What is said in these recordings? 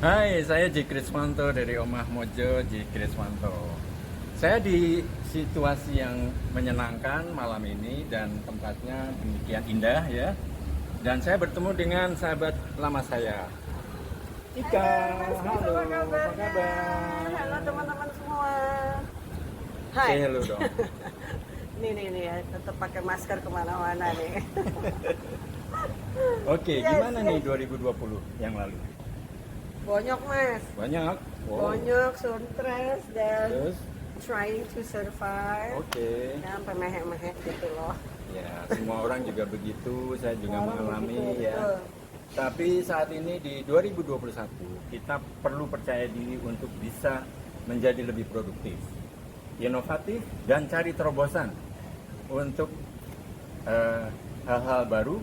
Hai, saya J. Kriswanto dari Omah Mojo, J. Kriswanto. Saya di situasi yang menyenangkan malam ini dan tempatnya demikian indah ya. Dan saya bertemu dengan sahabat lama saya. Ika, Mas Kris, halo, apa apa kabarnya? kabar? Halo teman-teman semua. Say Hai. hello dong. Nih ya, tetap pakai masker kemana-mana nih. Oke, Yes, gimana nih yes. 2020 yang lalu? Bonyok mas, Banyak. Wow. bonyok, stres dan Terus, trying to survive. oke. Dan pemehek-mehek gitu loh. Ya, semua orang juga begitu, saya juga Orang mengalami begitu, ya. betul. Tapi saat ini di 2021 kita perlu percaya diri untuk bisa menjadi lebih produktif, inovatif dan cari terobosan untuk hal-hal baru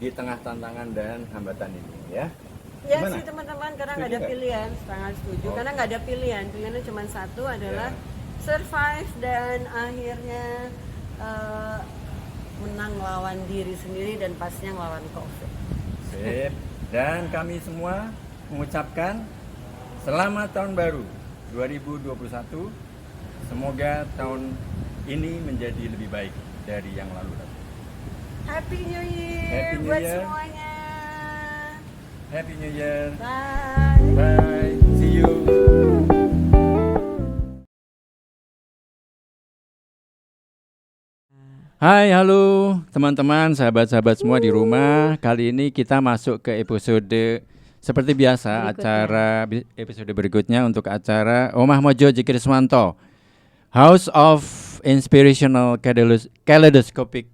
di tengah tantangan dan hambatan ini ya. Ya Gimana? sih teman-teman, karena Setuju nggak ada nggak? pilihan, sangat setuju. Oh. Karena nggak ada pilihannya cuma satu adalah Ya. survive dan akhirnya eh, menang lawan diri sendiri dan pastinya ngelawan COVID. Sip. Dan kami semua mengucapkan selamat tahun baru 2021. Semoga tahun ini menjadi lebih baik dari yang lalu. Happy New Year Happy New buat Year. semuanya. Happy New Year. Bye. Bye. See you. Hai, halo teman-teman, sahabat-sahabat semua di rumah. Kali ini kita masuk ke episode seperti biasa, Berikutnya. episode berikutnya untuk acara Omah Mojo J. Kriswanto, House of Inspirational Kaleidoscopic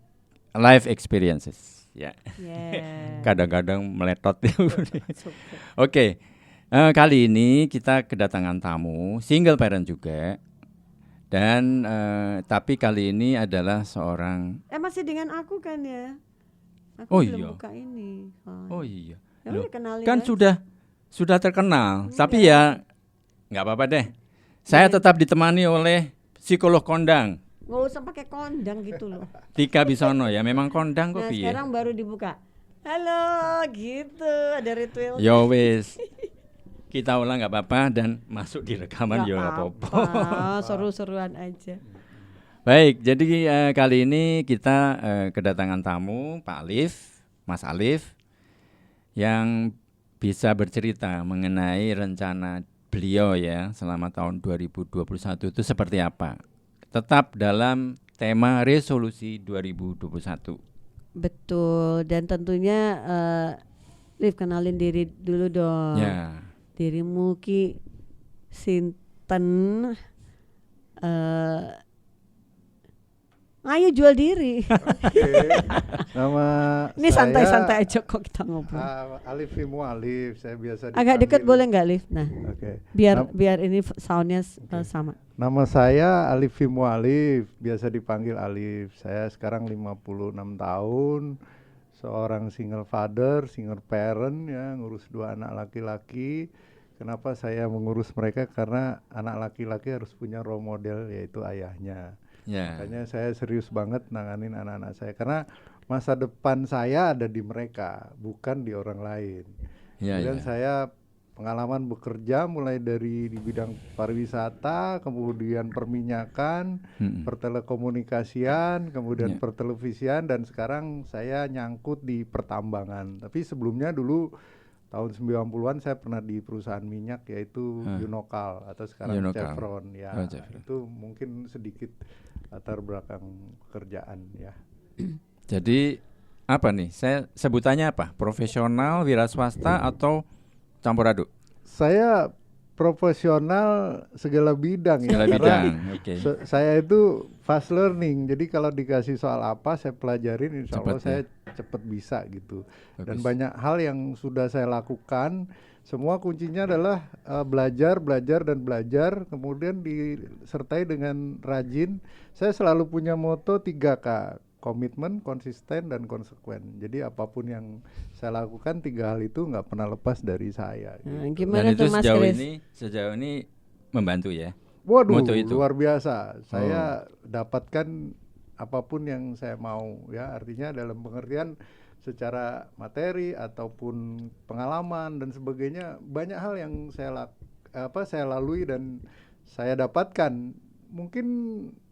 Life Experiences. Ya, Yeah. kadang-kadang meletot. It's okay. Oke, kali ini kita kedatangan tamu, single parent juga. Dan tapi kali ini adalah seorang Masih dengan aku kan ya? Aku Oh belum iya. buka ini. Oh iya. Ya Loh, udah kenalin kan aja. sudah terkenal, tapi Enggak. ya nggak apa-apa deh. Saya tetap ditemani oleh psikolog kondang, Nggak usah pakai kondang gitu loh. Tika Bisono ya. Memang kondang kok Nah piye. sekarang baru dibuka. Halo, gitu. Ada ritual. Yo wis. Kita ulang nggak apa-apa dan masuk di rekaman yo nggak apa-apa. Seru-seruan aja. Baik, jadi kali ini kita kedatangan tamu Pak Alif, Mas Alif, yang bisa bercerita mengenai rencana beliau ya selama tahun 2021 itu seperti apa. Tetap dalam tema resolusi 2021. Betul, dan tentunya Liv kenalin diri dulu dong. Ya. Dirimu Ki Sinten, ayo jual diri. Nama Ini saya santai-santai aja kok kita ngobrol. Alif Imu Alif, saya biasa Agak dekat dipanggil. boleh nggak Liv? Nah, Oke. biar ini soundnya Oke. sama. Nama saya Alif Imu Alif, biasa dipanggil Alif. Saya sekarang 56 tahun, seorang single father, single parent ya, ngurus 2 anak laki-laki. Kenapa saya mengurus mereka? Karena anak laki-laki harus punya role model, yaitu ayahnya. Ya. Makanya saya serius banget nanganin anak-anak saya, karena masa depan saya ada di mereka, bukan di orang lain. Ya, Kemudian ya. saya pengalaman bekerja mulai dari di bidang pariwisata, kemudian perminyakan, pertelekomunikasian, kemudian Ya. pertelevisian, dan sekarang saya nyangkut di pertambangan. Tapi sebelumnya dulu tahun 90-an saya pernah di perusahaan minyak, yaitu Unokal atau sekarang Unokal. Chevron ya. Oh, Chevron. Itu mungkin sedikit latar belakang pekerjaan ya. Jadi apa nih? Saya sebutannya apa? Profesional, wira swasta atau campur aduk? Saya profesional segala bidang ya. Segala karena bidang. Oke. saya itu fast learning. Jadi kalau dikasih soal apa saya pelajarin, insya Allah Cepet ya? saya cepet bisa gitu. Dan Bagus. banyak hal yang sudah saya lakukan. Semua kuncinya adalah belajar, dan belajar, kemudian disertai dengan rajin. Saya selalu punya moto 3K, komitmen, konsisten, dan konsekuen. Jadi apapun yang saya lakukan, 3 hal itu nggak pernah lepas dari saya. Nah, gitu. gimana Dan itu tuh Mas sejauh Kris? ini membantu ya. Waduh, Moto itu. luar biasa. Saya dapatkan apapun yang saya mau ya. Artinya dalam pengertian secara materi ataupun pengalaman dan sebagainya, banyak hal yang saya lalui dan saya dapatkan. Mungkin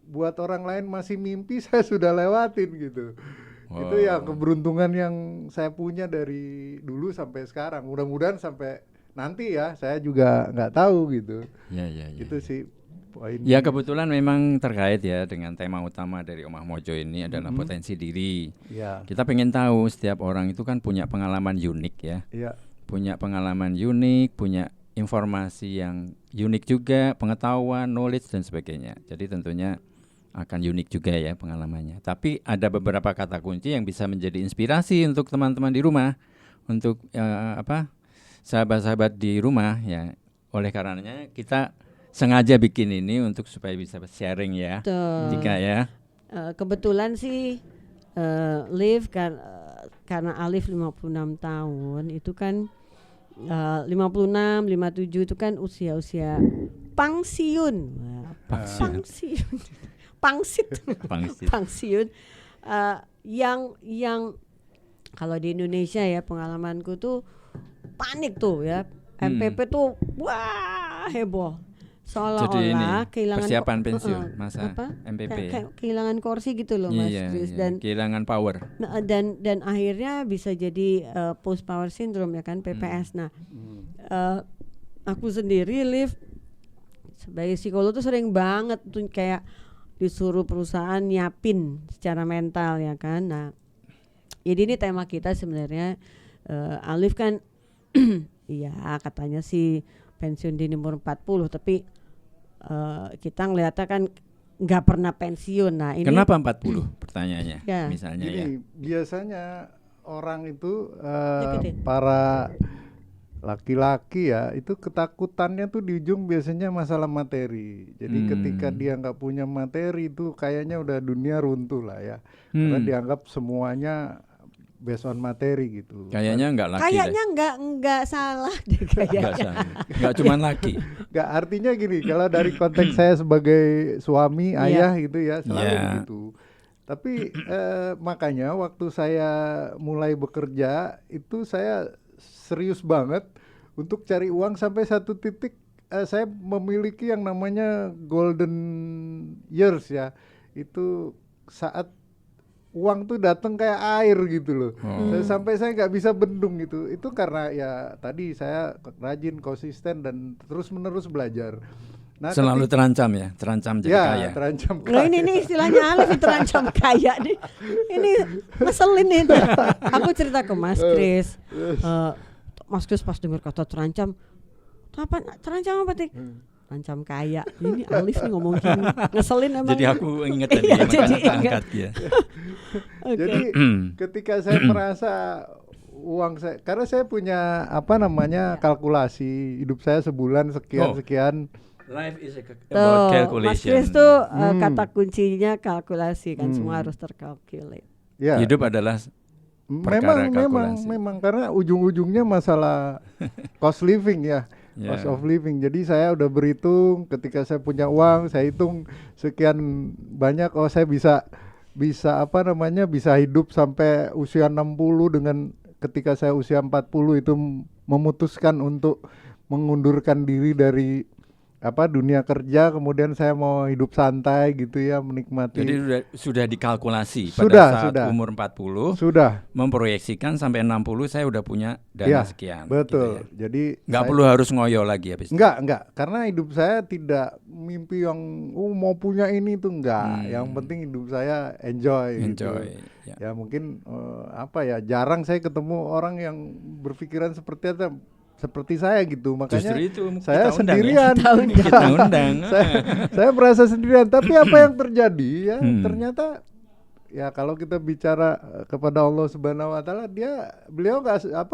buat orang lain masih mimpi, saya sudah lewatin gitu. Itu ya keberuntungan yang saya punya dari dulu sampai sekarang. Mudah-mudahan sampai nanti ya, saya juga nggak tahu gitu. Ya. Itu sih poin. Ya kebetulan memang terkait ya dengan tema utama dari Omah Mojo ini adalah potensi diri. Ya. Kita pengen tahu setiap orang itu kan punya pengalaman unik ya. Iya. Punya pengalaman unik, punya informasi yang unik juga, pengetahuan, knowledge dan sebagainya. Jadi tentunya akan unik juga ya pengalamannya. Tapi ada beberapa kata kunci yang bisa menjadi inspirasi untuk teman-teman di rumah, untuk sahabat-sahabat di rumah ya. Oleh karenanya kita sengaja bikin ini untuk supaya bisa sharing ya. Betul. Jika ya. Kebetulan sih Liv karena Alif 56 tahun itu kan 56, 57 itu kan usia-usia pangsiun. Pangsiun. Pangsit. Pangsiun. Yang kalau di Indonesia ya pengalamanku tuh panik tuh ya. MPP tuh wah heboh. Seolah-olah kehilangan persiapan pensiun masa MPP. Kayak kehilangan kursi gitu loh Mas Chris. Dan kehilangan power. Dan akhirnya bisa jadi post power syndrome ya kan, PPS. Nah, aku sendiri Liv sebagai psikolog tuh sering banget tuh kayak disuruh perusahaan nyiapin secara mental ya kan. Nah, jadi ini tema kita sebenarnya Alif kan iya katanya sih pensiun di umur 40 tapi kita ngeliatnya kan nggak pernah pensiun. Nah ini kenapa 40 pertanyaannya ya. Misalnya Gini, ya biasanya orang itu para laki-laki ya itu ketakutannya tuh di ujung biasanya masalah materi. Jadi ketika dia nggak punya materi itu kayaknya udah dunia runtuh lah ya. Karena dianggap semuanya based on materi gitu. Kayaknya enggak laki. Kayaknya enggak salah deh kayaknya. Enggak cuman laki. Enggak, artinya gini, kalau dari konteks saya sebagai suami, ayah gitu ya, selalu begitu. Tapi makanya waktu saya mulai bekerja itu saya serius banget untuk cari uang sampai satu titik saya memiliki yang namanya golden years ya. Itu saat uang tuh datang kayak air gitu loh. Sampai saya nggak bisa bendung gitu. Itu karena ya tadi saya rajin, konsisten dan terus-menerus belajar. Nah, selalu terancam jadi kaya. Terancam kaya. Nah ini istilahnya Alif terancam kaya nih. Ini ngeselin nih. Aku cerita ke Mas Chris. Mas Chris pas dengar kata terancam, terancam apa sih? Terancam kaya. Ini Alif nih ngomong gini. Ngeselin emang. Jadi aku ingat tadi angkat ya. Jadi ketika saya merasa uang saya, karena saya punya kalkulasi hidup saya sebulan sekian. Life is about calculation. Mas Chris tuh kata kuncinya kalkulasi kan, semua harus terkalkulate. Ya. Hidup adalah memang karena ujung-ujungnya masalah cost living ya. Cost of living. Jadi saya udah berhitung ketika saya punya uang, saya hitung sekian banyak, saya bisa hidup sampai usia 60 dengan ketika saya usia 40 itu memutuskan untuk mengundurkan diri dari dunia kerja, kemudian saya mau hidup santai gitu ya, menikmati. Jadi sudah dikalkulasi pada saat umur 40 sudah memproyeksikan sampai 60 saya udah punya dana sekian. Betul. Gitu ya. Jadi nggak perlu harus ngoyo lagi habis. Enggak, karena hidup saya tidak mimpi yang mau punya ini tuh enggak. Yang penting hidup saya enjoy. Gitu. Ya mungkin jarang saya ketemu orang yang berpikiran seperti saya gitu, makanya saya sendirian. Kita undang. Saya merasa sendirian, tapi apa yang terjadi ya ternyata ya kalau kita bicara kepada Allah Subhanahu Wa Taala,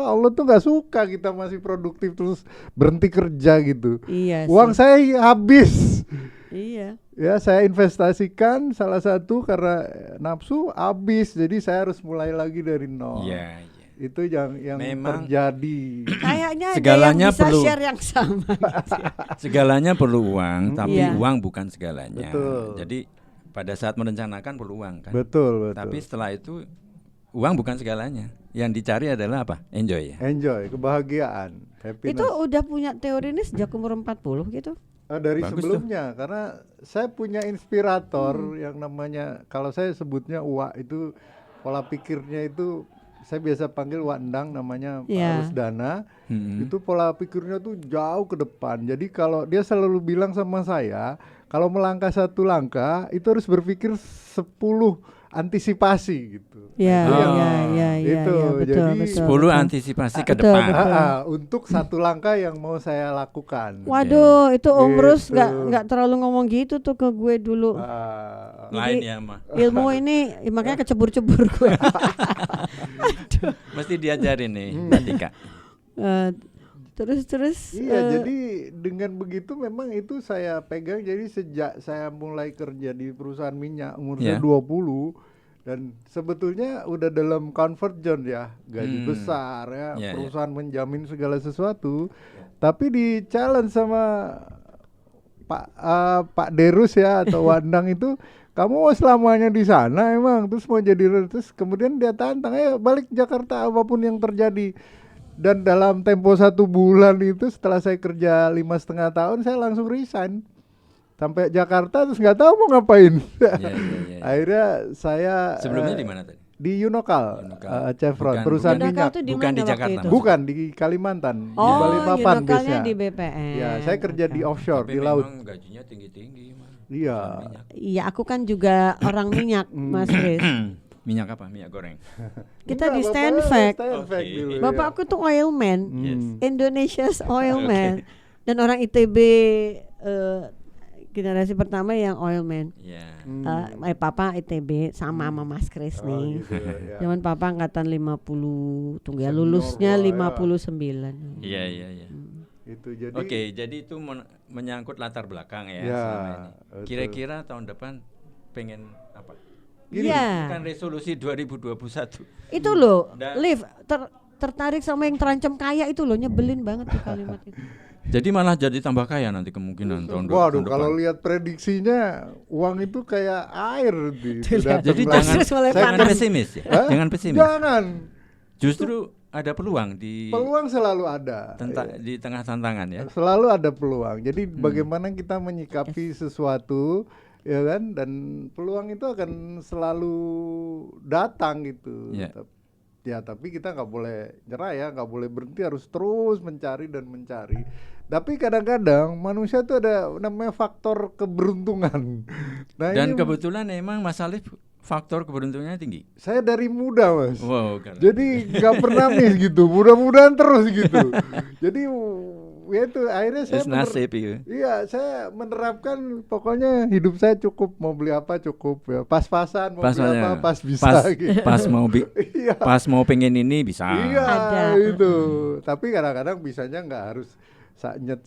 Allah tuh nggak suka kita masih produktif terus berhenti kerja gitu. Iya. Uang saya habis. Iya. Ya saya investasikan salah satu karena nafsu habis, jadi saya harus mulai lagi dari nol. Iya. Itu yang memang terjadi. Kayaknya segalanya ada yang bisa perlu share yang sama. Segalanya perlu uang, tapi uang bukan segalanya. Betul. Jadi pada saat merencanakan perlu uang kan. Betul. Tapi setelah itu uang bukan segalanya. yang dicari adalah apa? Enjoy ya. Enjoy, kebahagiaan, happiness. Itu udah punya teori ini sejak umur 40 gitu? Dari Bagus sebelumnya, karena saya punya inspirator yang namanya, kalau saya sebutnya Uwa, itu pola pikirnya itu saya biasa panggil Wak Endang, namanya Pak Ya. Rusdana. Itu pola pikirnya tuh jauh ke depan. Jadi kalau dia selalu bilang sama saya, kalau melangkah satu langkah itu harus berpikir 10 antisipasi gitu. Ya, Itu yang- betul, jadi betul. 10 antisipasi ke betul, depan. betul. Untuk satu langkah yang mau saya lakukan. Waduh, itu Om Rus Gitu. nggak terlalu ngomong gitu tuh ke gue dulu. Ah, Lain ya mah. Ilmu ini makanya kecebur-cebur gue. Mesti diajarin nih, Mbak Tika. Eh, terus. Iya, jadi dengan begitu memang itu saya pegang. Jadi sejak saya mulai kerja di perusahaan minyak umur saya Ya. 20, dan sebetulnya udah dalam comfort zone ya, gaji besar ya, Ya, perusahaan menjamin segala sesuatu. Tapi di challenge sama Pak Derus ya atau Wandang itu, kamu mau selamanya di sana emang, terus mau jadi, terus kemudian dia tantang, ayo balik Jakarta apapun yang terjadi. Dan dalam tempo 1 bulan itu, setelah saya kerja 5,5 tahun, saya langsung resign sampai Jakarta, terus nggak tahu mau ngapain. Ya. Akhirnya saya Sebelumnya di mana tadi? di Unokal, Unokal. Chevron, Bukan- perusahaan Unokal minyak. tuh di Bukan mana di waktu Jakarta, itu? Bukan di Kalimantan, di Oh, Balikpapan Unokalnya biasanya. di BPN. Ya, saya kerja di Oke. offshore, Tapi di laut. memang gajinya tinggi-tinggi. Mah. Iya. Minyak. Iya, aku kan juga orang minyak, Mas Kris. Minyak apa? Minyak goreng. Kita Enggak, di bapaknya Stanford. Stanford Oke. dulu, Bapak ya. aku tuh oilman, Yes. Indonesia's oilman, dan orang ITB generasi pertama yang oilman. Ya. Papa ITB sama Mas Kris Oh, nih. gitu, ya. Zaman papa angkatan 50, tunggu ya, Senior lulusnya lah, ya. 59. Iya. Itu jadi Oke, jadi itu menyangkut latar belakang ya, Ya, selama ini. betul. Kira-kira tahun depan pengen apa? Iya. Kan resolusi 2021. Itu loh, Dan- Liv tertarik sama yang terancam kaya itu loh, nyebelin banget tuh kalimat itu. Jadi malah jadi tambah kaya nanti kemungkinan tahun waduh, depan. kalau lihat prediksinya uang itu kayak air Jadi Mas jangan, Kris mulai jangan panas. pesimis ya. Hah? Jangan pesimis. Jangan. Justru ada peluang di Peluang selalu ada. di tengah tantangan ya. Selalu ada peluang. Jadi bagaimana kita menyikapi sesuatu, ya kan? Dan peluang itu akan selalu datang gitu. Ya. Ya, tapi kita nggak boleh nyerah ya, nggak boleh berhenti, harus terus mencari dan mencari. Tapi kadang-kadang manusia tuh ada namanya faktor keberuntungan. Nah, Dan ini kebetulan emang Mas Alif faktor keberuntungannya tinggi. saya dari muda, Mas. Wow, keren. Jadi nggak pernah miss gitu, mudah-mudahan terus gitu. Jadi ya itu akhirnya saya It's nasib itu. iya, saya menerapkan pokoknya hidup saya cukup, mau beli apa cukup ya, pas-pasan mau beli Pas-pasnya. apa pas bisa pas, gitu. pas mau Iya. pas mau pengen ini bisa. Iya Ada. itu. Tapi kadang-kadang bisanya nggak harus saknyet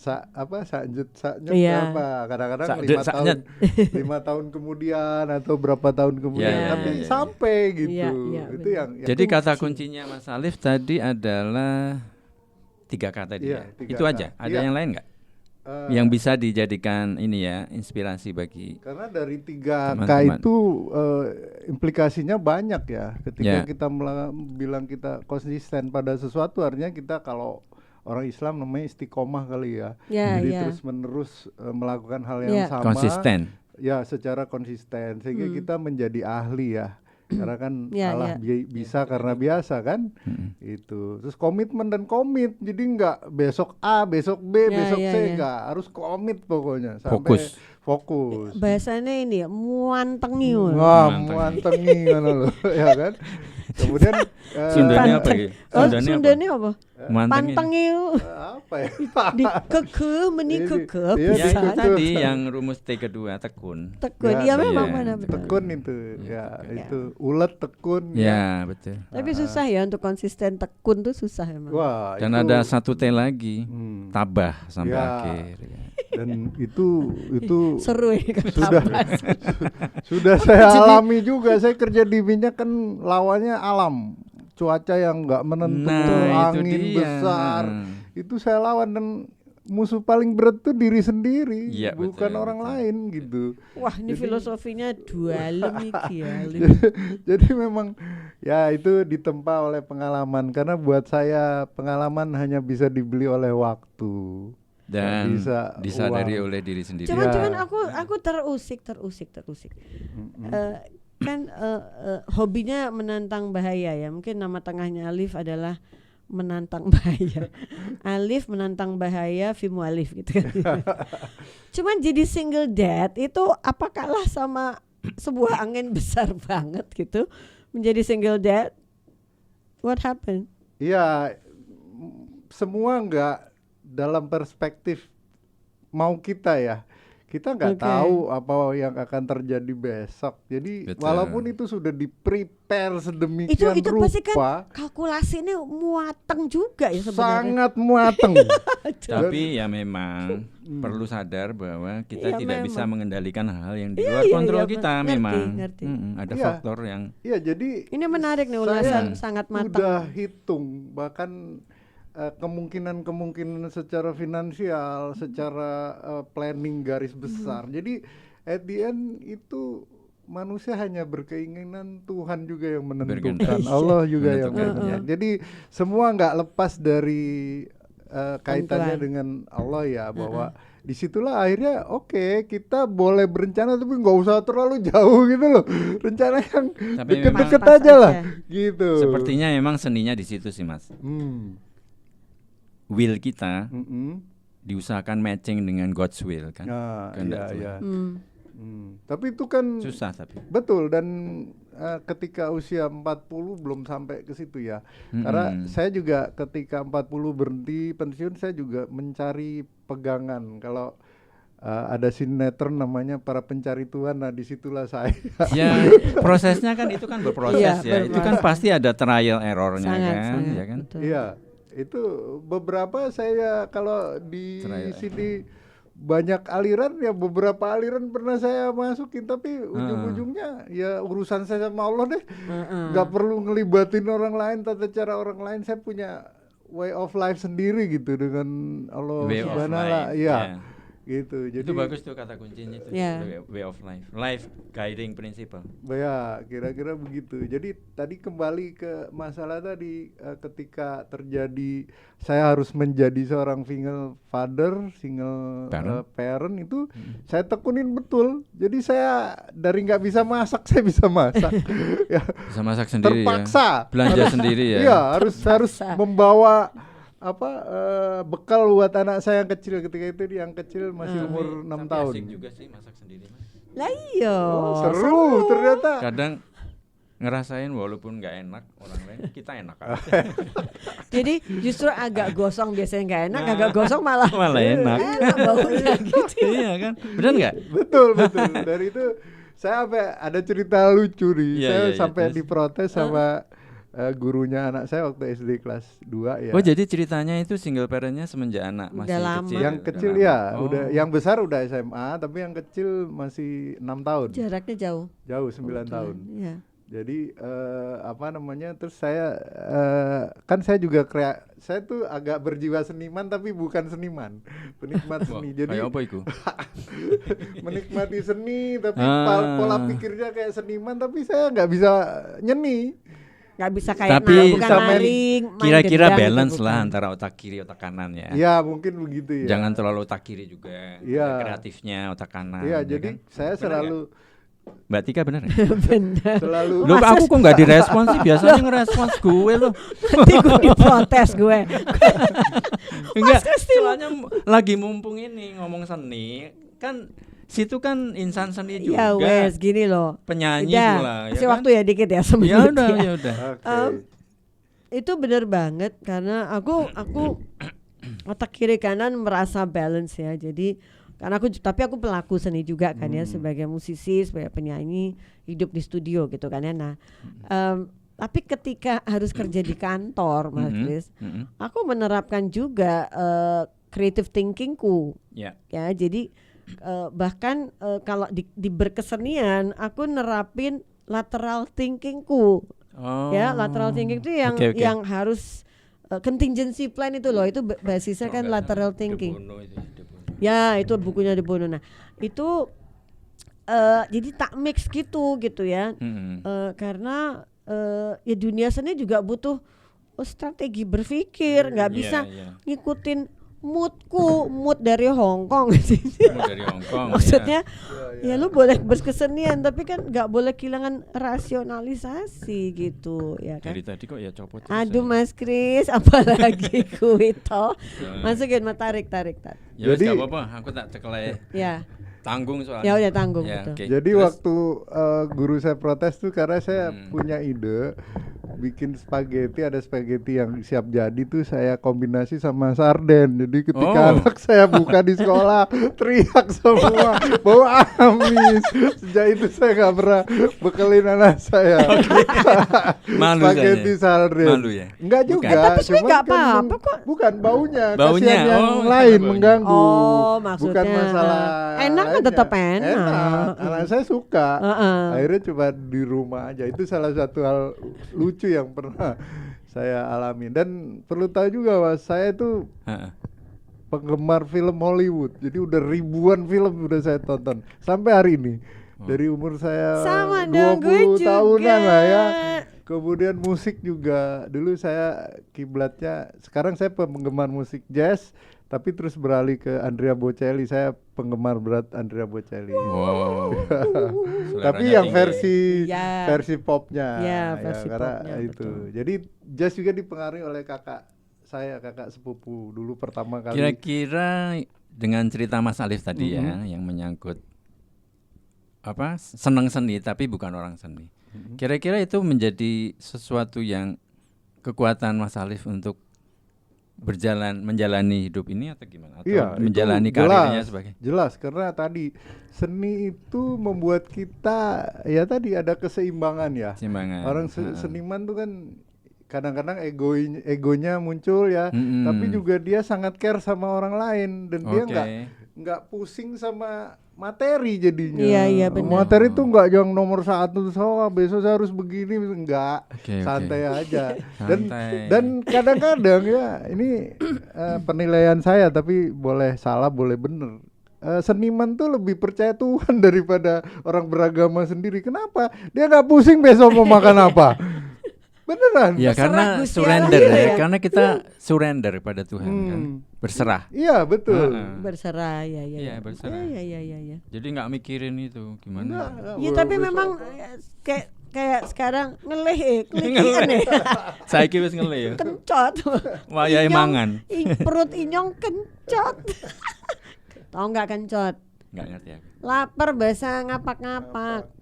Iya. apa. Kadang-kadang Saknyet, 5 tahun 5 tahun kemudian atau berapa tahun kemudian, Ya, tapi ya, ya. sampai gitu. Iya, Itu benar. yang Jadi kata kuncinya Mas Alif tadi adalah 3 kata dia. Iya, 3 Itu aja. kata. Ada Iya. yang lain nggak? Yang bisa dijadikan ini ya inspirasi bagi karena dari 3K Teman-teman. itu implikasinya banyak ya. Ketika Ya. kita bilang kita konsisten pada sesuatu, artinya kita, kalau orang Islam namanya istiqomah kali ya. Ya, Jadi ya. terus menerus melakukan hal yang Ya. sama. konsisten. Ya, secara konsisten sehingga kita menjadi ahli ya. Karena kan Ya, Allah ya. bisa karena biasa kan. Itu. Terus komitmen dan komit. Jadi enggak besok A, besok B, Ya, besok ya, C, ya. enggak. Harus komit pokoknya Fokus. fokus. Bahasanya ini ya, muantengi. Wah, Manteng. muantengi ngono lho, ya kan. Kemudian Sundanya apa ya? Sundanya apa? Mantengin. Pantengi. apa ya? Di keke meni keke Iya, Ya bisa. itu Betul. tadi yang rumus T kedua tekun. Tekun. Ya, Iya memang iya. mana benar. Tekun itu, ya tekun. itu ulet tekun. Ya, betul. Tapi susah ya untuk konsisten tekun tuh susah emang. Wah, Dan itu, ada 1 T lagi. Hmm. Tabah sampai Ya. akhir ya. dan itu Seru ya kata sudah Abbas. sudah saya Jadi- alami juga. Saya kerja di minyak kan lawannya alam, cuaca yang nggak menentu, Nah, itu angin dia. besar, itu saya lawan. Dan musuh paling berat tuh diri sendiri, Iya, bukan betul, orang betul. lain gitu. Wah, ini Jadi- filosofinya dualem iki ya. Jadi memang ya itu ditempa oleh pengalaman, karena buat saya pengalaman hanya bisa dibeli oleh waktu. Nggak Dan bisa disadari uang. oleh diri sendiri. Ya. Cuman aku terusik. Kan hobinya menantang bahaya ya. Mungkin nama tengahnya Alif adalah menantang bahaya. Alif menantang bahaya, Vimu Alif gitu kan. Cuman jadi single dad itu apa kalah sama sebuah angin besar banget gitu menjadi single dad? What happened? Iya, semua nggak dalam perspektif mau kita ya. Kita nggak Oke. tahu apa yang akan terjadi besok. Jadi Betul. walaupun itu sudah di-prepare sedemikian Itu pasti kan rupa, kalkulasi ini muateng juga ya sebenarnya. sangat muateng. Tapi ya memang perlu sadar bahwa kita Iya, tidak bisa memang. mengendalikan hal yang di Iya, luar iya, kontrol iya, kita ngerti, memang. ngerti. Ada Iya. faktor yang Iya, jadi Ini menarik nih saya ulasan sangat matang. udah hitung bahkan kemungkinan secara finansial, secara planning garis besar. Jadi at the end itu manusia hanya berkeinginan, Tuhan juga yang menentukan, Bergantung. Allah juga yang Menentukan. menentukan. Jadi semua nggak lepas dari kaitannya Tentuan. dengan Allah ya, bahwa disitulah akhirnya oke, kita boleh berencana tapi nggak usah terlalu jauh gitu loh, rencana yang Tapi deket-deket memang- aja lah Pas-pas gitu. sepertinya memang seninya di situ sih Mas. Will kita Mm-mm. diusahakan matching dengan God's will kan. Nah, Kehendak iya, Tuhan. iya. Tapi itu kan Susah tapi. betul, dan ketika usia 40 belum sampai ke situ ya. Karena saya juga ketika 40 berhenti pensiun, saya juga mencari pegangan. Kalau ada sinetron namanya Para Pencari Tuhan, nah disitulah saya. Ya prosesnya kan itu kan berproses Iya, ya. Itu kan pasti ada trial errornya Sangat, kan, sangat, ya kan. betul. Iya, itu beberapa saya kalau di Trial. sini banyak aliran ya, beberapa aliran pernah saya masukin, tapi ujung-ujungnya ya urusan saya sama Allah deh. Nggak perlu ngelibatin orang lain, tata cara orang lain. Saya punya way of life sendiri gitu dengan Allah Way of Subhanahu wa Ta'ala. life, Iya. ya. Gitu. Jadi Itu bagus tuh kata kuncinya itu. Ya. Way of life. Life guiding principle. ya kira-kira begitu. Jadi tadi kembali ke masalah tadi, ketika terjadi saya harus menjadi seorang single father, single parent itu saya tekunin betul. Jadi saya dari nggak bisa masak, saya bisa masak. Ya, Bisa masak sendiri terpaksa ya. Belanja sendiri ya. Iya, harus membawa bekal buat anak saya yang kecil. Ketika itu yang kecil masih umur 6 tahun. Asik juga sih masak sendiri Mas. Lah iya. Seru ternyata. Kadang ngerasain walaupun nggak enak orang lain, kita enak aja. Jadi justru agak gosong biasanya nggak enak, agak gosong malah enak. enak baunya gitu. Iya kan? Benar nggak? Betul. Dari itu saya sampai ada cerita lucu nih. Iya, Saya iya, sampai terus? diprotes sama gurunya anak saya waktu SD kelas 2 ya. Oh jadi ceritanya itu single parentnya semenjak anak masih Udah lama. kecil. Yang udah kecil lama. ya, Oh. udah, yang besar udah SMA, tapi yang kecil masih 6 tahun. Jaraknya jauh. Jauh 9 tahun. Iya. Jadi terus saya kan saya juga saya tuh agak berjiwa seniman tapi bukan seniman, penikmat Wah, seni. Jadi kayak apa itu? menikmati seni tapi Ah. pola pikirnya kayak seniman, tapi saya nggak bisa nyeni. Nggak bisa kayak Tapi bukan bisa main- maling, main Kira-kira gendang balance gitu, lah bukan. antara otak kiri otak kanan ya. Ya mungkin begitu ya. Jangan terlalu otak kiri juga. Iya. Ada kreatifnya otak kanan. Iya, ya jadi kan? saya Bener selalu Mbak Tika bener ya? Bener. selalu Loh, Masa aku kok nggak direspons sih? Biasanya ngerespons gue loh. Nanti gue diprotes gue. Enggak, Kristi, soalnya lagi mumpung ini ngomong seni, kan situ kan insan seni Ya juga. wes gini loh. Penyanyi Udah, pula, ya kasih kan? waktu ya dikit ya Ya semenit udah, ya. ya udah. Oke. Itu bener banget karena aku otak kiri kanan merasa balance ya. Jadi karena tapi aku pelaku seni juga kan ya, sebagai musisi, sebagai penyanyi, hidup di studio gitu kan ya. Nah, tapi ketika harus kerja di kantor, Mas Chris, aku menerapkan juga creative thinkingku. Ya. Ya, jadi bahkan kalau di berkesenian aku nerapin lateral thinkingku. Oh. Ya, lateral thinking itu yang Oke, oke. yang harus contingency plan itu loh, itu basisnya kan lateral thinking. Ya, itu bukunya De Bono. Nah, itu jadi tak mix gitu ya. Karena ya dunia seni juga butuh strategi berpikir, nggak bisa ngikutin mood dari Hong Kong. Maksudnya ya lu boleh berkesenian tapi kan nggak boleh kehilangan rasionalisasi gitu ya kan. Dari tadi kok ya copot. Aduh Mas Kris, apalagi kuito. Masukin tarik. Ya jadi nggak apa-apa, aku tak ceklek. Ya. Tanggung soalnya. Ya udah tanggung ya, betul. Okay. Jadi waktu guru saya protes tuh karena saya punya ide bikin spaghetti, ada spaghetti yang siap jadi tuh saya kombinasi sama sarden. Jadi ketika anak saya buka di sekolah teriak semua bau amis. Sejak itu saya nggak pernah bekelin anak saya. Malu spaghetti sarden. Malu ya? Enggak juga. Tapi sebenarnya nggak apa-apa kok. Bukan baunya. Baunya yang lain mengganggu. Oh maksudnya. Bukan masalah. Enak kan tetap enak. Anak saya suka. Akhirnya coba di rumah aja. Itu salah satu hal lucu yang pernah saya alami. Dan perlu tahu juga Mas, saya itu penggemar film Hollywood. Jadi udah ribuan film udah saya tonton sampai hari ini. Dari umur saya 20 tahunan lah ya. Kemudian musik juga. Dulu saya kiblatnya, sekarang saya penggemar musik jazz, tapi terus beralih ke Andrea Bocelli. Saya penggemar berat Andrea Bocelli. Wow. Tapi yang versi popnya. Ya, versi karena popnya, itu. betul. Jadi jazz juga dipengaruhi oleh kakak sepupu dulu pertama kali. Kira-kira dengan cerita Mas Alif tadi ya, yang menyangkut senang seni tapi bukan orang seni. Kira-kira itu menjadi sesuatu yang kekuatan Mas Alif untuk menjalani hidup ini atau gimana? Atau menjalani karirnya sebagai? Jelas, karena tadi seni itu membuat kita ya tadi ada keseimbangan ya. Orang seniman tuh kan kadang-kadang egonya muncul ya, tapi juga dia sangat care sama orang lain dan dia nggak pusing sama materi jadinya. Iya benar. Materi tuh nggak yang nomor 1 besok saya harus begini, enggak. Santai aja. Dan kadang-kadang ya ini penilaian saya tapi boleh salah boleh bener. Seniman tuh lebih percaya Tuhan daripada orang beragama sendiri. Kenapa? Dia nggak pusing besok mau makan apa. Beneran. Ya karena surrender ya, karena kita surrender pada Tuhan kan, berserah. Iya betul. Berserah ya. Iya berserah. Iya. Jadi nggak mikirin itu gimana. Iya tapi memang kayak sekarang ngelih kelikian ya. Saiki wis ngelih ya. Kencot. Wayahe mangan. Perut inyong kencot. Tahu nggak kencot? Nggak ngerti aku. Lapar bahasa ngapak-ngapak.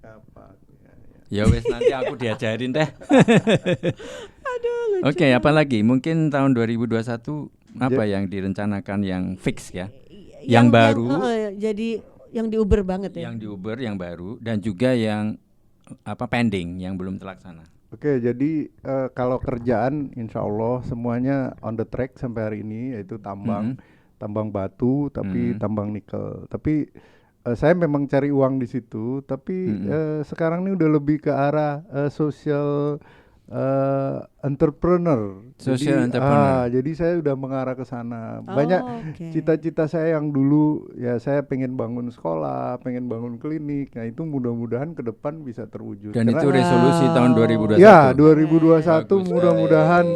Ya wes nanti aku diajarin deh. Aduh lucu. Oke, apalagi mungkin tahun 2021 apa yang direncanakan yang fix ya? Yang baru. Jadi yang diuber banget ya. Yang diuber yang baru dan juga yang pending yang belum terlaksana. Oke, jadi kalau kerjaan insya Allah semuanya on the track sampai hari ini, yaitu tambang batu tapi tambang nikel. Tapi saya memang cari uang di situ, tapi sekarang ini udah lebih ke arah social entrepreneur. Jadi saya udah mengarah ke sana. Banyak cita-cita saya yang dulu ya saya pengen bangun sekolah, pengen bangun klinik. Nah itu mudah-mudahan ke depan bisa terwujud. Dan itu resolusi tahun 2021. Ya 2021 mudah-mudahan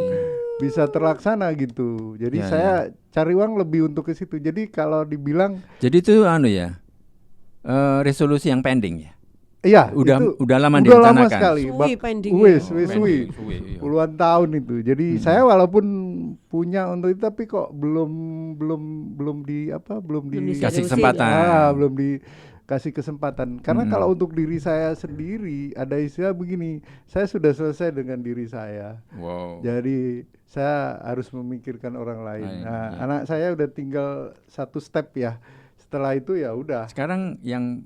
bisa terlaksana gitu. Jadi saya cari uang lebih untuk ke situ. Jadi kalau dibilang. Jadi itu resolusi yang pending ya. Iya, udah lama direncanakan. Udah lama sekali. Suwi. Puluhan tahun itu. Jadi saya walaupun punya untuk itu tapi kok belum dikasih kesempatan. Belum dikasih kesempatan. Karena kalau untuk diri saya sendiri ada istilah begini, saya sudah selesai dengan diri saya. Wow. Jadi saya harus memikirkan orang lain. Anak saya udah tinggal satu step ya. Setelah itu ya udah. Sekarang yang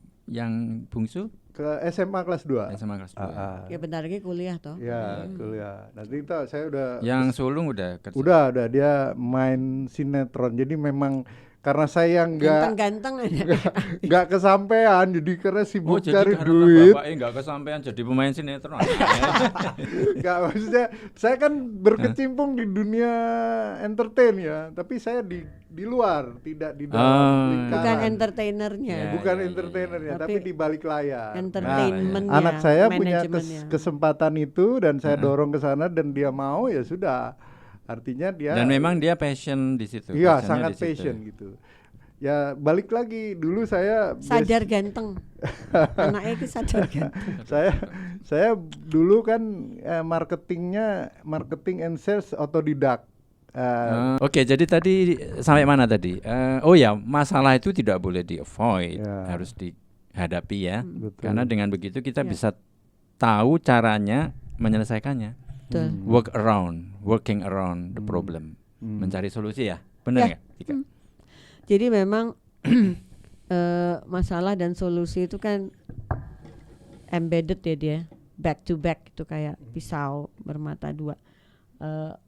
bungsu ke SMA kelas 2. SMA kelas 2. Ya bentar lagi kuliah toh. Ya, kuliah. Nanti saya udah yang sulung udah kerja. Udah dia main sinetron. Jadi memang karena saya Ganteng-ganteng ada. nggak kesampean, jadi karena sibuk jadi cari karena duit. bapaknya nggak kesampean jadi pemain sinetron. Nggak, maksudnya saya kan berkecimpung di dunia entertain ya, tapi saya di luar, tidak di dalam lingkaran. Bukan entertainernya. Ya. Bukan entertainernya, tapi di balik layar. Entertainmentnya, Anak saya punya manajemennya. kesempatan itu dan saya dorong ke sana dan dia mau, ya sudah. Artinya dia Dan memang dia passion di situ. iya passionnya sangat di situ. passion gitu. Ya balik lagi dulu saya Sadar ganteng. Anaknya itu sadar ganteng. saya dulu kan marketing and sales otodidak. Oke, jadi tadi sampai mana tadi? Oh ya, masalah itu tidak boleh di avoid, Ya. harus dihadapi ya. Betul. Karena dengan begitu kita Ya. bisa tahu caranya menyelesaikannya. Betul. Working around the problem, mencari solusi ya, benar Ya. nggak? Tika? Jadi memang masalah dan solusi itu kan embedded ya dia, back to back itu kayak pisau bermata dua.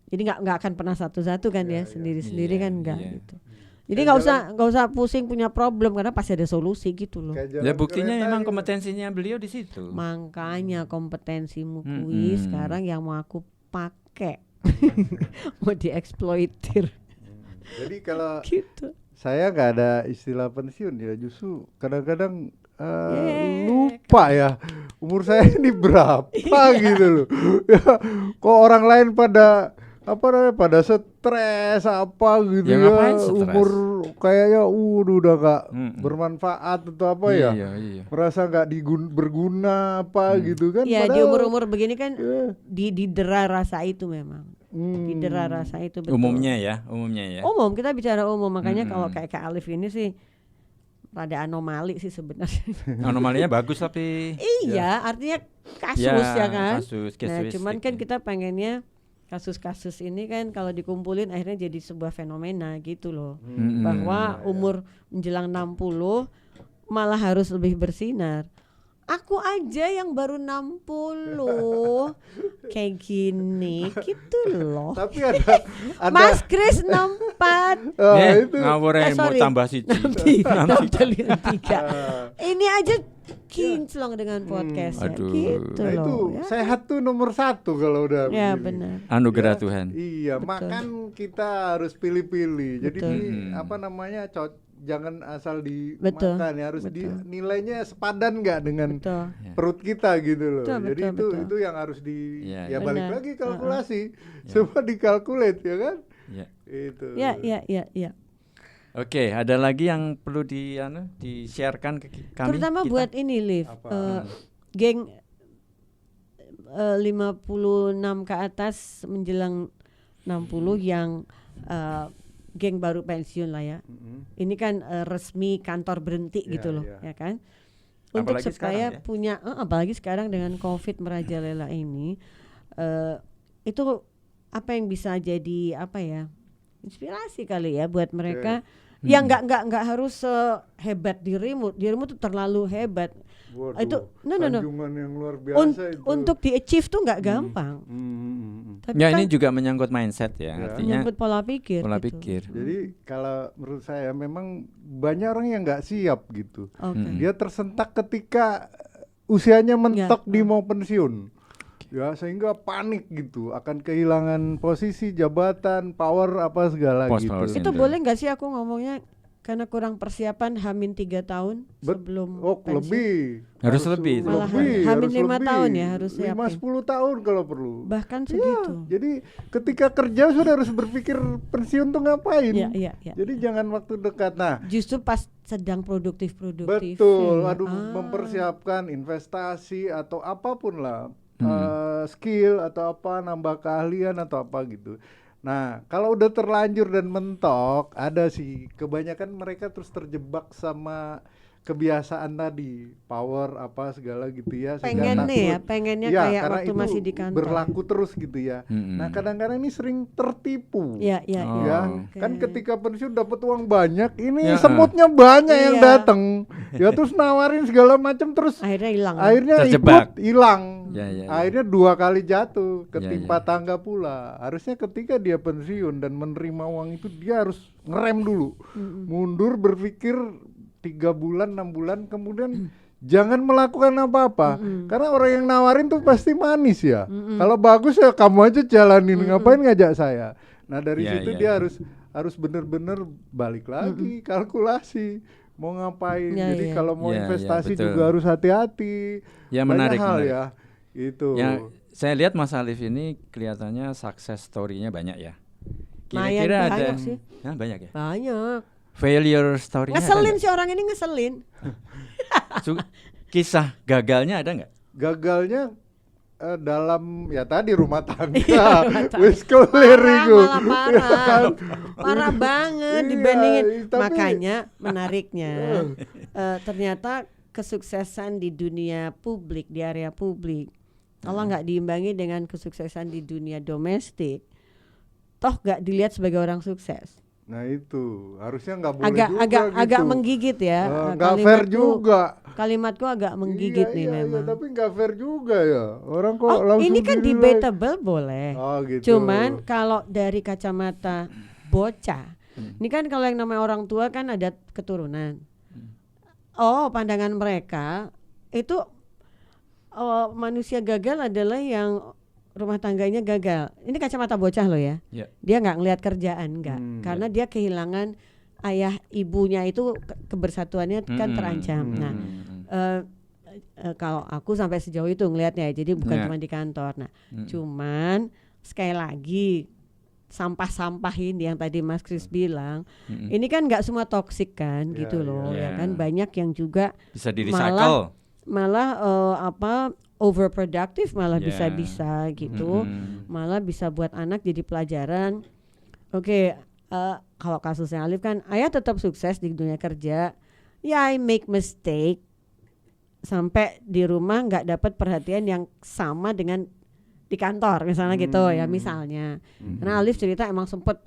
Jadi nggak akan pernah satu-satu kan ya, sendiri-sendiri Iya, kan enggak iya. gitu. Jadi nggak usah pusing punya problem karena pasti ada solusi gitu loh. Kayak Ya jalan buktinya kereta memang gitu. kompetensinya beliau di situ. Makanya kompetensimu kui sekarang yang mau aku pakai mau dieksploitir Jadi kalau gitu. saya nggak ada istilah pensiun ya, justru kadang-kadang Yeah. lupa ya umur saya ini berapa gitu loh. Ya, kok orang lain pada pada stres apa gitu Ya, ya, ngapain stres? umur kayaknya udah gak bermanfaat atau apa ya, Iya. merasa nggak berguna apa gitu kan. Ya di Padahal, umur-umur begini kan ya, didera rasa itu memang. Didera rasa itu betul. Umumnya ya. Umum, kita bicara umum, makanya kalau kayak Kak Alif ini sih rada anomali sih sebenarnya. Anomalinya bagus tapi Iya, artinya kasus ya kan. kasus, Nah, casuistic. cuman kan kita pengennya kasus-kasus ini kan kalau dikumpulin akhirnya jadi sebuah fenomena gitu loh. Bahwa umur menjelang 60 malah harus lebih bersinar. Aku aja yang baru 60 kayak gini gitu loh. tapi ada Mas Kris 64. itu ngawur mau sorry. tambah siji. 63. Ini aja kinclong dengan podcast ya. Aduh. Gitu nah, itu loh. Ya. sehat tuh nomor 1 kalau udah Ya begini. benar. Anugerah Ya, Tuhan. Iya, Betul. makan kita harus pilih-pilih. Jadi Betul. apa namanya, jangan asal Betul. dimakan ya, harus Betul. nilainya sepadan nggak dengan Betul. perut kita gitu loh. Betul, Jadi betul, betul. itu yang harus Iya, ya iya. balik Benar. lagi kalkulasi. Semua dikalkulate ya kan? Ya. Itu. Ya. Oke, ada lagi yang perlu di-sharekan ke kami? Terutama kita? buat ini Liv, Apa? geng 56 ke atas menjelang 60 yang geng baru pensiun lah ya. Ini kan resmi kantor berhenti Ya, gitu loh, ya. ya kan? Untuk Apalagi supaya sekarang ya. punya apalagi sekarang dengan Covid merajalela ini itu apa yang bisa jadi apa ya? Inspirasi kali ya buat mereka. Ya nggak harus hebat dirimu tuh terlalu hebat. Waduh, Itu no. sanjungan yang luar biasa itu. Untuk di achieve tuh nggak gampang. Tapi Ya, kan ini juga menyangkut mindset ya, artinya menyangkut pola pikir. pola gitu. pikir. Jadi kalau menurut saya memang banyak orang yang nggak siap gitu. Oke. Dia tersentak ketika usianya mentok Ya. di mau pensiun. Ya, sehingga panik gitu, akan kehilangan posisi, jabatan, power apa segala Post gitu. power Itu syndrome. boleh nggak sih aku ngomongnya karena kurang persiapan Hamin 3 tahun sebelum pensiun? Lebih. Harus lebih. Malah lebih, Hamin harus 5 lebih. tahun ya harus 5 siapin. 10 tahun kalau perlu. Bahkan Iya, segitu. jadi ketika kerja sudah harus berpikir pensiun tuh ngapain. Iya. Jadi jangan waktu dekat. Nah, Justru pas sedang produktif. betul. ya. Aduh, mempersiapkan investasi atau apapun lah, skill atau apa, nambah keahlian atau apa gitu. Nah, kalau udah terlanjur dan mentok, ada sih kebanyakan mereka terus terjebak sama kebiasaan tadi, power apa segala gitu ya. sehingga Pengen nih ya, takut. pengennya Ya, kayak karena waktu itu masih di kantor. berlaku terus gitu ya. Nah, kadang-kadang ini sering tertipu. Iya. Ya, Oke. kan ketika pensiun dapat uang banyak, ini Ya, semutnya banyak yang Iya. datang. Ya terus nawarin segala macam terus Akhirnya hilang. akhirnya Terjebak. ikut hilang. Ya, ya, ya. Akhirnya 2 kali jatuh, ketimpa ya. tangga pula. Harusnya ketika dia pensiun dan menerima uang itu dia harus ngerem dulu. Mundur berpikir 3 bulan, 6 bulan kemudian jangan melakukan apa-apa. Karena orang yang nawarin tuh pasti manis ya. Kalau bagus ya kamu aja jalanin, ngapain ngajak saya. Nah dari Ya, situ ya, dia ya. harus benar-benar balik lagi kalkulasi mau ngapain. Ya, Jadi ya. kalau mau Ya, ya, investasi betul. juga harus hati-hati. Ya, Banyak menarik, hal menarik. ya. Itu. Ya, saya lihat Mas Alif ini kelihatannya success story-nya banyak ya. Lumayan Kira-kira ada banyak sih. Hah, banyak ya? Banyak. Failure story-nya ada Ngeselin nggak? sih orang ini ngeselin. Kisah gagalnya ada nggak? Gagalnya dalam ya tadi rumah tangga. Rumah tangga. Wis kelir iku. Malah parah. Parah banget Iya, dibandingin. tapi- Makanya menariknya ternyata kesuksesan di dunia publik, di area publik, kalau nggak diimbangi dengan kesuksesan di dunia domestik, toh nggak dilihat sebagai orang sukses. Nah itu harusnya nggak boleh juga Agak gitu. agak menggigit ya. Nggak fair Kalimatku- juga. Kalimatku agak menggigit Iya, nih iya, memang. iya, tapi nggak fair juga ya. Orang kok Oh, langsung ini kan dinilai. debatable boleh. Oh gitu. Cuman kalau dari kacamata bocah, ini kan kalau yang namanya orang tua kan ada keturunan. Oh, pandangan mereka itu manusia gagal adalah yang rumah tangganya gagal. Ini kacamata bocah loh ya. Ya. Dia nggak ngelihat kerjaan nggak, karena Ya. dia kehilangan ayah ibunya itu kebersatuannya kan terancam. Nah, kalau aku sampai sejauh itu ngelihatnya, jadi bukan Ya. cuma di kantor. Nah, cuman sekali lagi sampah-sampah ini yang tadi Mas Kris bilang, ini kan nggak semua toksik kan, Ya, gitu loh, ya. ya kan banyak yang juga Bisa di recycle. malah overproductive malah Ya. bisa-bisa gitu, malah bisa buat anak jadi pelajaran. Oke, kalau kasusnya Alif kan, ayah tetap sukses di dunia kerja, ya I make mistake sampai di rumah nggak dapat perhatian yang sama dengan di kantor misalnya gitu ya misalnya. Karena Alif cerita emang sempet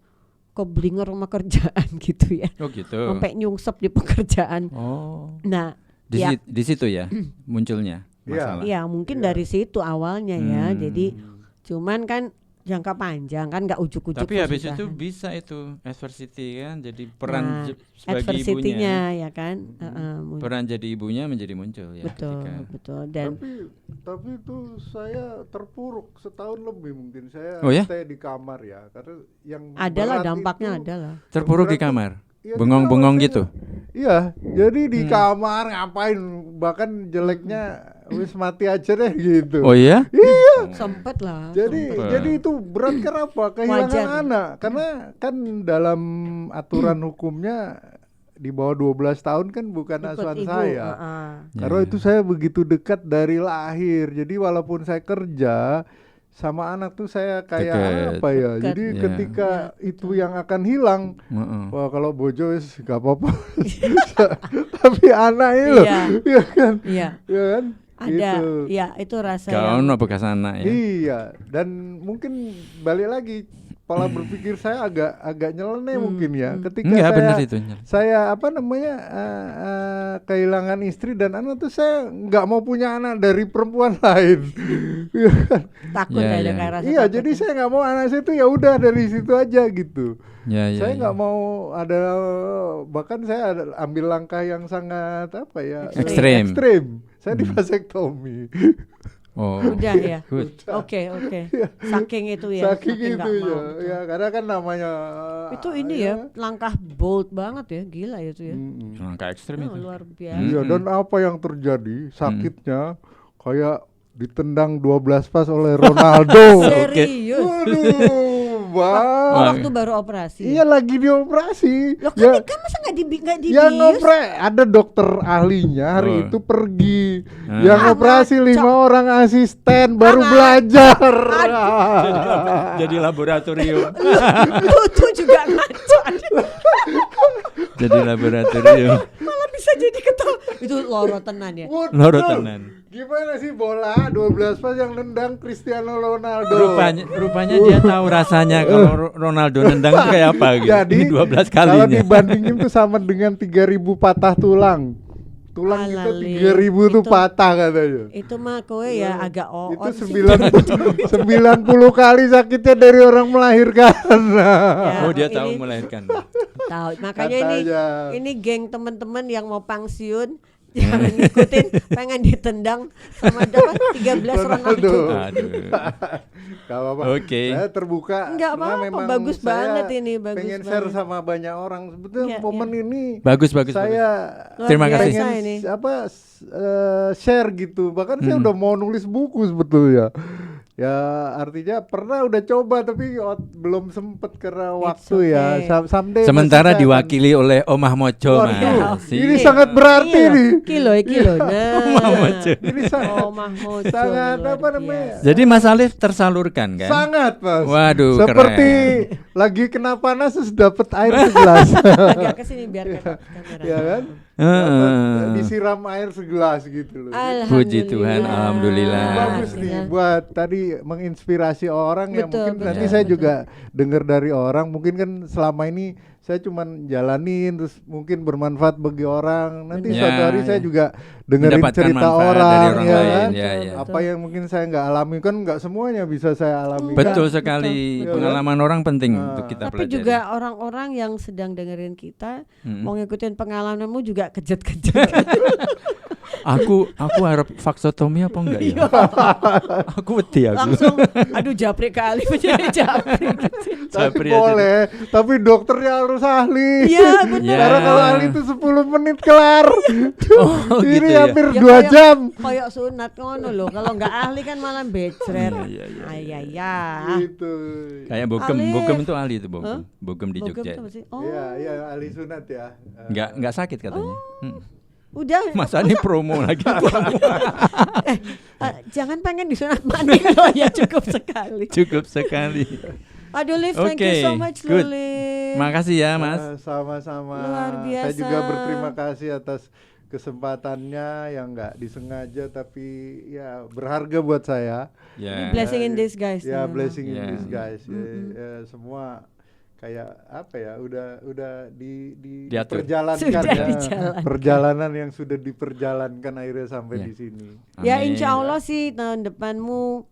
keblinger sama kerjaan gitu ya, Oh gitu. sampai nyungsep di pekerjaan. Oh. Nah, Di, ya. di situ ya munculnya masalah. Iya mungkin dari situ awalnya ya. Jadi cuman kan jangka panjang kan nggak ujuk-ujuk. Tapi habis itu kesusahan. bisa itu adversity kan, jadi peran Nah, sebagai adversity-nya ibunya. ya kan. Peran jadi ibunya menjadi muncul ya. Betul ketika- betul dan Tapi itu saya terpuruk setahun lebih mungkin saya Oh ya? stay di kamar ya karena yang adalah berat dampaknya itu- adalah. Terpuruk di berat tuh- kamar. Iya, di Bengong-bengong kamar gitu. Iya, jadi di kamar ngapain bahkan jeleknya wis mati aja deh gitu. Oh iya? Iya. Sempet lah. Jadi Sempet. jadi itu berat kenapa? Kehilangan Wajar. anak. Karena kan dalam aturan hukumnya di bawah 12 tahun kan bukan Ikut asuhan ibu, saya. Karena Ya. itu saya begitu dekat dari lahir. Jadi walaupun saya kerja sama anak tuh saya kayak Deket. apa ya? Deket. Jadi Ya. ketika Ya, itu yang akan hilang, Heeh. wah kalau bojo wis gak apa-apa. Tapi anak ini loh. Iya. Iya kan? Iya. Iya kan? Ada Gitu. ya itu rasa Gak yang ono bekas anak ya. Iya, dan mungkin balik lagi pola berpikir saya agak nyeleneh mungkin ya. Ketika Enggak saya benar itu. saya apa namanya kehilangan istri dan anak tuh saya nggak mau punya anak dari perempuan lain. Iya kan? takut Ya, ada ya. kayak rasa Iya, takut. jadi saya nggak mau anak saya itu ya udah dari situ aja gitu. Ya, ya, Saya ya. nggak mau ada, bahkan saya ambil langkah yang sangat apa ya, Ekstrem. ekstrem. Saya di vasektomi. Oh. udah ya. Good. Oke. Saking itu ya. Saking itu nggak ya, mau, betul. ya karena kan namanya Itu ini ya langkah bold banget ya, gila itu ya. Langkah ekstrem Oh, itu. luar biasa. Iya, dan apa yang terjadi sakitnya kayak ditendang 12 pas oleh Ronaldo. Serius. Waduh, bang. Oh, waktu baru operasi. Iya lagi dioperasi. Loh Ya, kan masa nggak dibius? yang ngopre ada dokter ahlinya hari Oh. itu pergi. Ah. Yang Ah, operasi ngaco. 5 orang asisten baru Ah, belajar. Jadi laboratorium. Lu tuh juga ngaco. Jadi laboratorium. Malah bisa jadi ketawa. Itu loro tenan ya. Waduh, Loro tenan. Gimana sih bola 12 pas yang nendang Cristiano Ronaldo? Rupanya dia tahu rasanya kalau Ronaldo nendang itu kayak apa gitu. Jadi Ini 12 kalau kalinya. dibandingin tuh sama dengan 3.000 patah tulang. tulang kita Alali. 3.000 tuh Itu- patah katanya. Itu mah kowe ya agak Itu sih. 90 kali sakitnya dari orang melahirkan. Ya, Oh dia tahu ini- melahirkan. Tahu. Makanya Katanya. ini geng teman-teman yang mau pensiun jangan ngikutin, pengen ditendang sama 13 Ronaldo. Aduh. Gak apa-apa. Oke. Saya terbuka. Enggak karena apa-apa, memang bagus saya banget ini, bagus pengen share banget. sama banyak orang. Sebetulnya Iya, momen iya. ini Bagus bagus. saya Luar Terima biasa kasih. pengen ini. share gitu. Bahkan saya udah mau nulis buku sebetulnya. Ya artinya pernah udah coba tapi belum sempet karena It's waktu ya. okay. Someday Sementara masih saya diwakili oleh Omah Mojo Waduh, Mas. ini Iya. sangat berarti Iya, nih. Kilo. Nah. Omah Mojo. Ini sangat Omah Mojo, sangat luar apa namanya? biasa. Jadi Mas Alif tersalurkan kan? Sangat Mas. Waduh, seperti lagi kena panas terus dapat air segelas. Agak kesini biar ke kamera. Ya kan? Heeh. Dapat disiram air segelas gitu loh. Puji Tuhan, alhamdulillah. Bagus nih buat tadi menginspirasi orang yang Betul, mungkin betul, nanti betul. saya juga dengar dari orang mungkin kan selama ini saya cuman jalanin terus mungkin bermanfaat bagi orang. Nanti Benar. suatu hari Ya, saya ya. juga dengerin Mendapatkan cerita manfaat orang, dari orang ya lain, kan? ya, ya. Apa yang mungkin saya nggak alami kan nggak semuanya bisa saya alami. Betul kan? sekali. betul. Pengalaman orang penting Nah. untuk kita Tapi pelajari. juga orang-orang yang sedang dengerin kita Mm-mm. mau ngikutin pengalamanmu juga kejut-kejut. Aku harap vaksotomi apa enggak ya? Aku wedi aku. Langsung aduh japri kali menjadi japri. Tapi Japri aja boleh, tapi dokternya harus ahli. Iya benar. Ya. Karena kalau ahli itu 10 menit kelar. Oh, Ini gitu ya. hampir Ya, 2 kayak- jam. Kayak sunat ngono loh. Kalau nggak ahli kan malah becret. Iya, iya, Ayaya. Gitu. Kayak Bogem, Alif. Bogem itu ahli itu Bogem. Hah? Bogem di Bogem Jogja. tuh apa sih? Oh, Iya, iya ahli sunat ya. Enggak sakit katanya. udah. Masa ini promo lagi. Jangan pengen disunat mandi loh ya cukup sekali. Cukup sekali. Aduh Liv, thank you Oke, so much good. Liv. Makasih ya, Mas. Sama-sama. Luar Saya biasa. juga berterima kasih atas kesempatannya yang nggak disengaja tapi ya berharga buat saya. Ya. Blessing in disguise. Ya namanya. blessing in Ya. disguise. Ya, semua kayak apa ya udah Diatur. diperjalankan Sudah ya. dijalankan. Perjalanan yang sudah diperjalankan akhirnya sampai Ya. di sini. Ya Amin. insya Allah sih tahun depanmu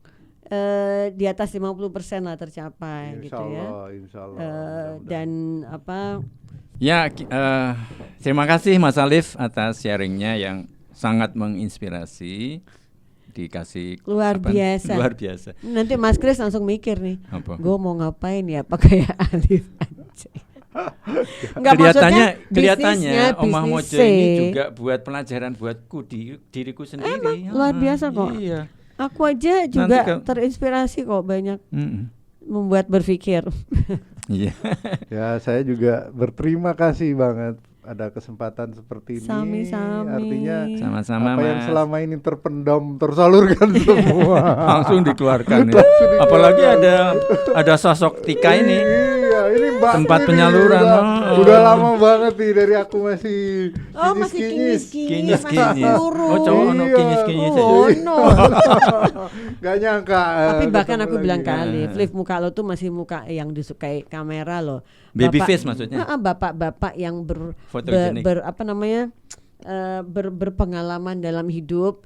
di atas 50% lah tercapai gitu ya. Insya Allah. Mudah-mudahan. Dan apa? Ya, terima kasih Mas Alif atas sharingnya yang sangat menginspirasi. Dikasih Luar apa? biasa. Luar biasa. Nanti Mas Kris langsung mikir nih, Apa? gue mau ngapain ya pakai Alif aja. Nggak, Kelihatannya maksudnya Omah Mojo bisnisnya. ini juga buat pelajaran buatku diriku sendiri. luar biasa kok. Iya. Aku aja juga Nanti terinspirasi kok banyak Mm-mm. membuat berpikir. Iya. Ya saya juga berterima kasih banget ada kesempatan seperti ini. Sami-sami. Artinya Sama-sama apa yang Mas. selama ini terpendam tersalurkan semua. Langsung dikeluarkan ya. Apalagi ada sosok Tika ini. Iya, ini Mbak Tempat ini penyaluran, Udah lama banget nih dari aku masih Oh masih Kinyis-kinyis. masih kurus. Oh, cowok ono Iya. kinyis-kinyis aja. Oh no. Gak nyangka. Tapi bahkan ketemu aku bilang lagi. ke Alif, Liv muka lo tuh masih muka yang disukai kamera loh. Baby face maksudnya? Bapak-bapak yang Fotogenik. apa namanya berpengalaman dalam hidup,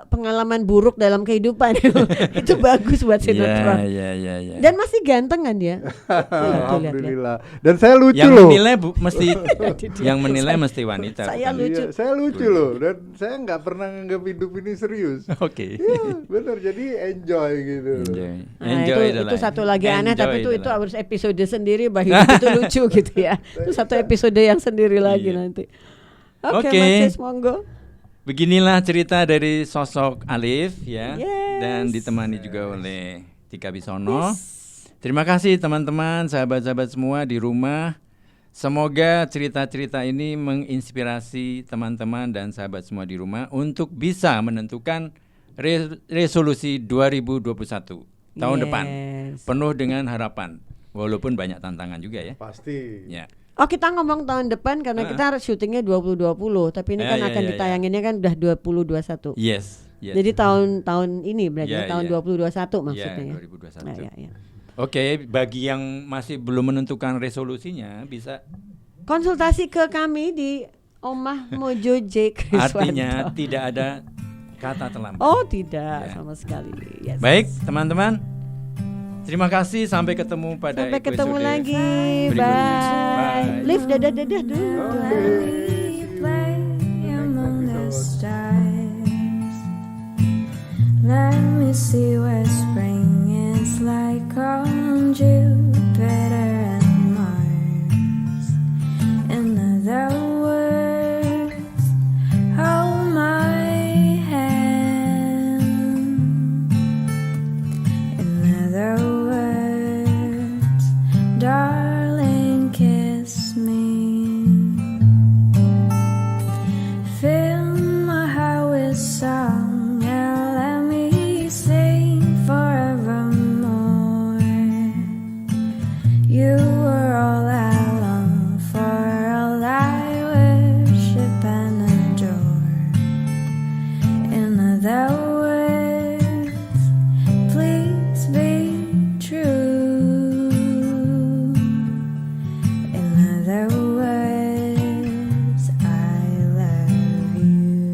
pengalaman buruk dalam kehidupan itu bagus buat sinetron. Ya. Dan masih ganteng kan dia? Alhamdulillah. Dan saya lucu Yang loh. menilai yang menilai mesti wanita. Saya bukan? lucu. Iya, saya lucu loh dan saya nggak pernah nganggap hidup ini serius. Oke. Iya, bener jadi enjoy gitu. Enjoy. Nah, Enjoy itu adalah. satu lagi aneh, Enjoy tapi itu adalah. harus episode sendiri bahwa hidup itu lucu gitu ya. Itu satu episode yang sendiri lagi Iya. nanti. Oke, Oke. Mas Cis, monggo. Beginilah cerita dari sosok Alif ya, Yes. dan ditemani juga oleh Tika Bisono. Terima kasih teman-teman, sahabat-sahabat semua di rumah. Semoga cerita-cerita ini menginspirasi teman-teman dan sahabat semua di rumah untuk bisa menentukan resolusi 2021 tahun depan. Penuh dengan harapan, walaupun banyak tantangan juga ya. Pasti. Ya. Oh, kita ngomong tahun depan karena kita syutingnya 2020, tapi ini Ya, kan ya, akan ya, ditayanginnya kan udah 2021. Yes. Jadi tahun ini berarti Ya, tahun ya. 2021 maksudnya ya. 2021. Ya. Oke, bagi yang masih belum menentukan resolusinya bisa Konsultasi ke kami di Omah Mojo J. Kriswanto. Artinya tidak ada kata terlambat. Oh tidak Ya. sama sekali. Yes. Baik, teman-teman. Terima kasih, sampai ketemu pada Sampai ketemu episode lagi. berikutnya. Bye. Bye. Liv dadah dulu. Play among the stars. Let me see what spring is like on Jupiter and Mars. In other words, hold my hand. In other words, darling, kiss me. Fill my heart with song and let me sing forevermore. You were all I long for, all I worship and adore. In other words, please be true. In other words, I love you.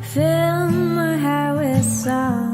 Fill my heart with song